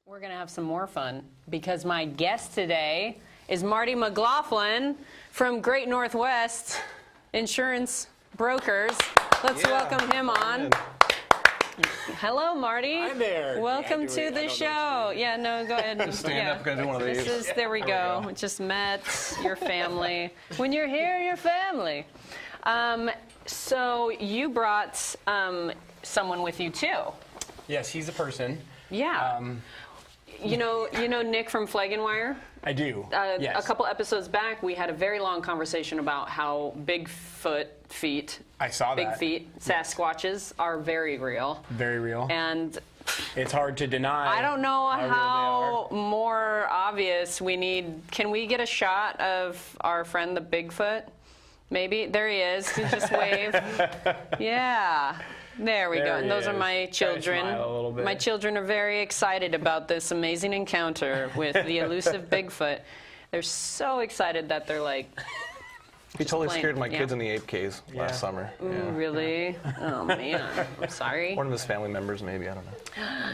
We're going to have some more fun because my guest today is Marty McLaughlin from Great Northwest Insurance Brokers. Let's welcome him on. Hello, Marty. Hi there. Welcome to the show. Yeah, no, go ahead. Just stand up, gonna do one of these. There we go. We just met your family. When you're here, your family. So you brought someone with you too. Yes, he's a person. Yeah. You know Nick from Flag and Wire? I do. Yes. A couple episodes back, we had a very long conversation about how Bigfoot feet, I saw big that. feet, Sasquatches are very real. Very real. And It's hard to deny. I don't know how how more obvious we need. Can we get a shot of our friend the Bigfoot? Maybe. There he is. He just wave. Yeah. There we go. And those are my children. Smile a little bit. My children are very excited about this amazing encounter with the elusive Bigfoot. They're so excited that they're like. He totally playing. scared my kids in the ape caves last summer. Ooh, really? Oh, man. I'm sorry. One of his family members, maybe. I don't know.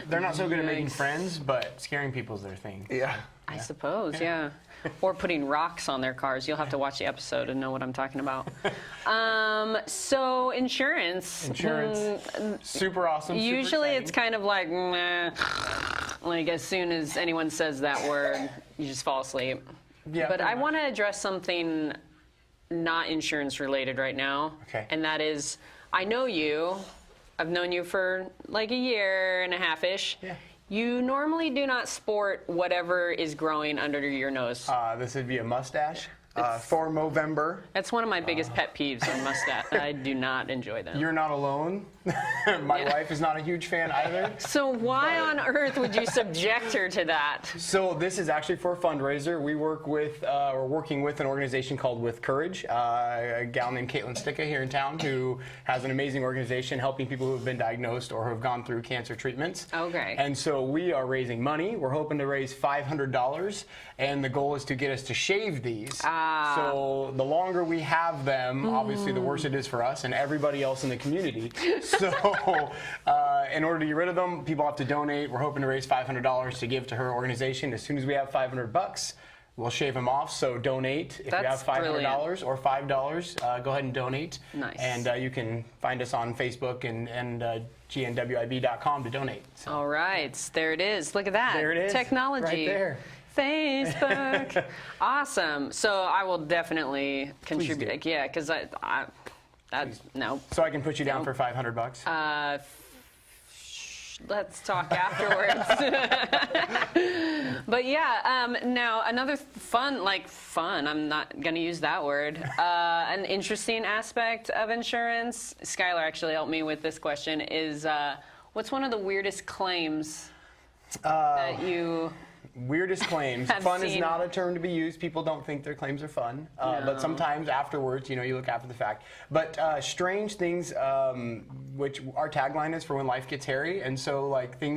They're not so good at making friends, but scaring people's their thing. Yeah. I suppose, yeah. Or putting rocks on their cars. You'll have to watch the episode and know what I'm talking about. So insurance. Super awesome. Usually super it's kind of like, meh. Like as soon as anyone says that word, you just fall asleep. Yeah, but pretty I much. want to address something not insurance related right now. Okay. And that is, I know you. I've known you for like a year and a half-ish. Yeah. You normally do not sport whatever is growing under your nose. This would be a mustache for Movember. That's one of my biggest pet peeves on mustache. I do not enjoy them. You're not alone. My wife is not a huge fan either. So why on earth would you subject her to that? So this is actually for a fundraiser. We work with, we're working with an organization called With Courage, a gal named Caitlin Sticka here in town who has an amazing organization helping people who have been diagnosed or who have gone through cancer treatments. Okay. And so we are raising money. We're hoping to raise $500, and the goal is to get us to shave these. So the longer we have them, obviously the worse it is for us and everybody else in the community. So in order to get rid of them, people have to donate. We're hoping to raise $500 to give to her organization. As soon as we have $500, we'll shave them off. So donate. If you have $500 or $5, go ahead and donate. Nice. And you can find us on Facebook and gnwib.com to donate. So. All right, there it is. Look at that. There it is. Technology. Right there. Facebook. Awesome. So I will definitely contribute. Please do. Yeah, because no. So I can put you down for $500. Let's talk afterwards. But yeah, now another fun, I'm not going to use that word, an interesting aspect of insurance, Skylar actually helped me with this question, is what's one of the weirdest claims that you... Weirdest claims. Fun is not a term to be used. People don't think their claims are fun. But sometimes afterwards, you look after the fact. But strange things, which our tagline is for when life gets hairy. And so,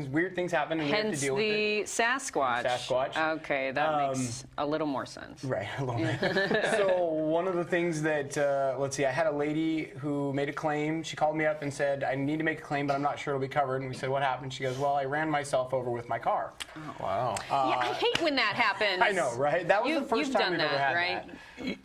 weird things happen and we have to deal with it. Hence the Sasquatch. Sasquatch. Okay, that makes a little more sense. Right, a little bit. So one of the things that, let's see, I had a lady who made a claim. She called me up and said, I need to make a claim, but I'm not sure it'll be covered. And we said, what happened? She goes, well, I ran myself over with my car. Oh. Wow. Yeah, I hate when that happens. I know, right? That was the first time we've ever had right? that.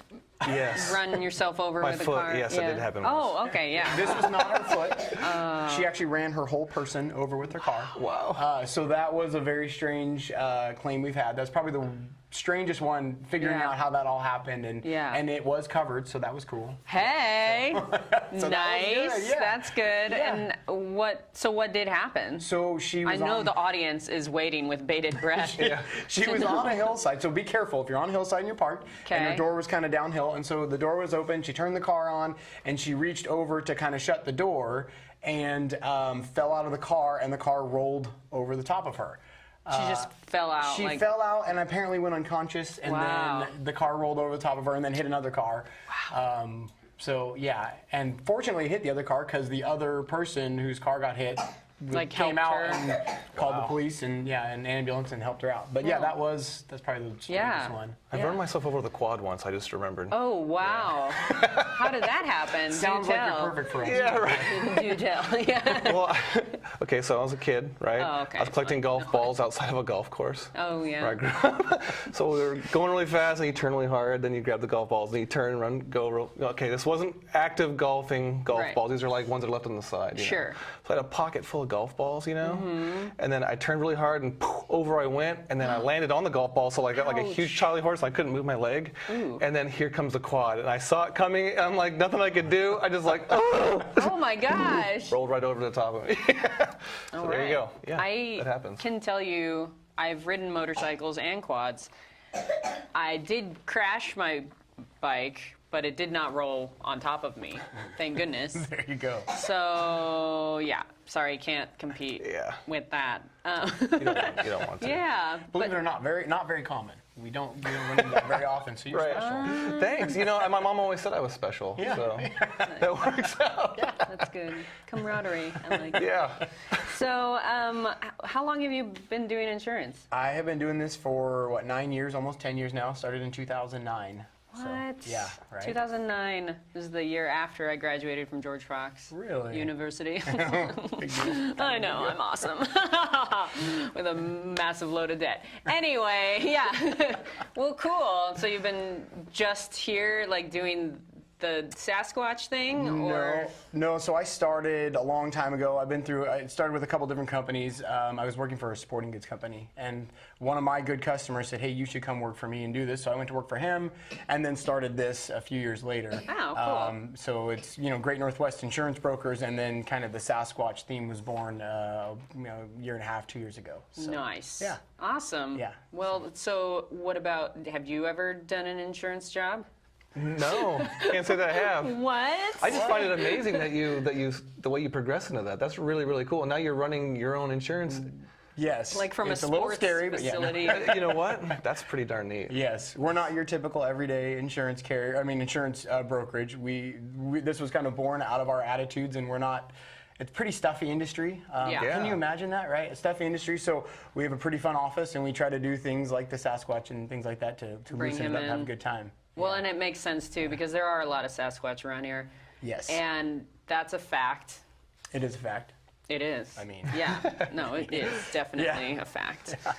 Yes. Run yourself over with a foot, car. yes, that did happen once. Oh, okay, yeah. This was not her foot. She actually ran her whole person over with her car. Wow. So that was a very strange claim we've had. That's probably the strangest one, figuring out how that all happened, and it was covered, so that was cool. Hey, So nice. that was good, yeah. That's good. Yeah. And what did happen? So she was I know the audience is waiting with bated breath. She was on a hillside, so be careful if you're on a hillside and you're parked, and her door was kind of downhill, and so the door was open, she turned the car on, and she reached over to kind of shut the door, and fell out of the car, and the car rolled over the top of her. She just fell out. She fell out and apparently went unconscious, and then the car rolled over the top of her and then hit another car. Wow. So yeah, and fortunately it hit the other car because the other person whose car got hit came out and called the police and an ambulance and helped her out. But yeah, that's probably the strangest one. I've run myself over with a quad once. I just remembered. Oh wow! How did that happen? Sounds like you're perfect for us. Yeah, right. Do tell. Yeah. Well, Okay, so I was a kid, right? Oh, okay. I was collecting golf balls outside of a golf course. Oh, yeah. Where I grew up. So we were going really fast, and you turn really hard, then you grab the golf balls, and you turn, run, go. Okay, this wasn't active golfing golf Right. balls. These are like ones that are left on the side. You know? Sure. So I had a pocket full of golf balls, you know? And then I turned really hard, and poof, over I went, and then I landed on the golf ball, so I got like a huge Charlie horse, and I couldn't move my leg. Ooh. And then here comes the quad, and I saw it coming, and I'm like, nothing I could do. I just like, oh! Oh my gosh. Rolled right over the top of me. So All there you right. go. Yeah, that happens. I can tell you, I've ridden motorcycles and quads. I did crash my bike, but it did not roll on top of me. Thank goodness. There you go. So yeah, sorry, can't compete Yeah. with that. You don't want to. Yeah, Believe it or not, not very common. We don't run into that very often, so you're Right. special. Thanks. You know, my mom always said I was special. Yeah. So that works out. that's good. Camaraderie, I like it. Yeah. So, how long have you been doing insurance? I have been doing this for, 9 years, almost 10 years now. Started in 2009. What? So, yeah, right? 2009 is the year after I graduated from George Fox Really? University. Big deal. I know, I'm awesome. With a massive load of debt. Anyway, yeah. Well, cool. So you've been just here, like, doing the Sasquatch thing, or? No. So I started a long time ago. I started with a couple different companies. I was working for a sporting goods company, and one of my good customers said, "Hey, you should come work for me and do this." So I went to work for him, and then started this a few years later. Oh, cool. So it's Great Northwest Insurance Brokers, and then kind of the Sasquatch theme was born a year and a half, 2 years ago. So, Nice. Yeah. Awesome. Yeah. Well, so what about? Have you ever done an insurance job? No, can't say that I have. What? I just find it amazing that the way you progress into that. That's really, really cool. And now you're running your own insurance. Yes. Like from it's a little sports scary, but yeah. facility. You know what? That's pretty darn neat. Yes, we're not your typical everyday insurance carrier. I mean, insurance brokerage. This was kind of born out of our attitudes, and we're not. It's a pretty stuffy industry. Yeah. Can you imagine that, right? A stuffy industry. So we have a pretty fun office, and we try to do things like the Sasquatch and things like that to Bring loosen him it up and have in. a good time. Well, and it makes sense too, because there are a lot of Sasquatch around here. Yes. And that's a fact. It is a fact. It is. I mean. Yeah. No, it is definitely a fact. Yeah.